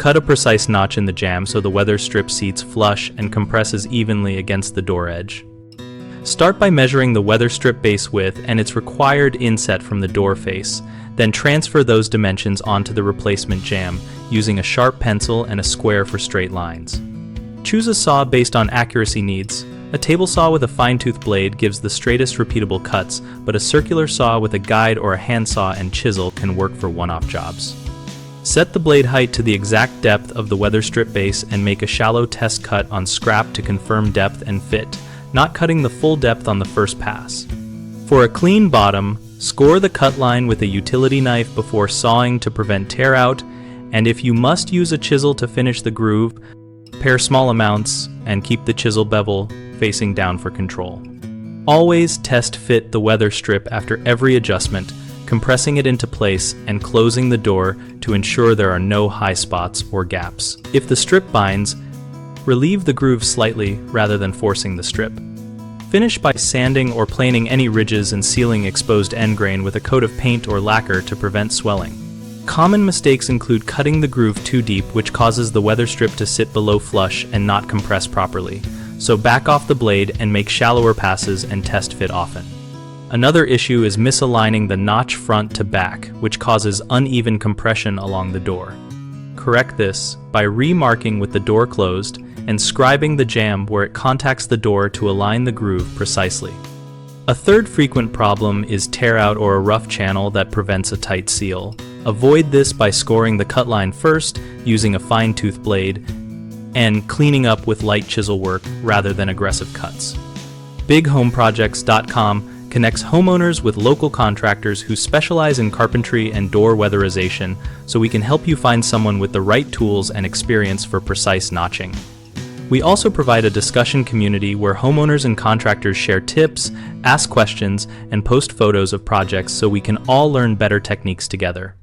Cut a precise notch in the jamb so the weatherstrip seats flush and compresses evenly against the door edge. Start by measuring the weatherstrip base width and its required inset from the door face, then transfer those dimensions onto the replacement jamb using a sharp pencil and a square for straight lines. Choose a saw based on accuracy needs. A table saw with a fine-tooth blade gives the straightest repeatable cuts, but a circular saw with a guide or a handsaw and chisel can work for one-off jobs. Set the blade height to the exact depth of the weatherstrip base and make a shallow test cut on scrap to confirm depth and fit, not cutting the full depth on the first pass. For a clean bottom, score the cut line with a utility knife before sawing to prevent tear out, and if you must use a chisel to finish the groove, pare small amounts and keep the chisel bevel facing down for control. Always test fit the weatherstrip after every adjustment, compressing it into place and closing the door to ensure there are no high spots or gaps. If the strip binds, relieve the groove slightly rather than forcing the strip. Finish by sanding or planing any ridges and sealing exposed end grain with a coat of paint or lacquer to prevent swelling. Common mistakes include cutting the groove too deep, which causes the weatherstrip to sit below flush and not compress properly. So back off the blade and make shallower passes and test fit often. Another issue is misaligning the notch front to back, which causes uneven compression along the door. Correct this by remarking with the door closed and scribing the jamb where it contacts the door to align the groove precisely. A third frequent problem is tear out or a rough channel that prevents a tight seal. Avoid this by scoring the cut line first, using a fine-tooth blade, and cleaning up with light chisel work rather than aggressive cuts. BigHomeProjects.com connects homeowners with local contractors who specialize in carpentry and door weatherization, so we can help you find someone with the right tools and experience for precise notching. We also provide a discussion community where homeowners and contractors share tips, ask questions, and post photos of projects so we can all learn better techniques together.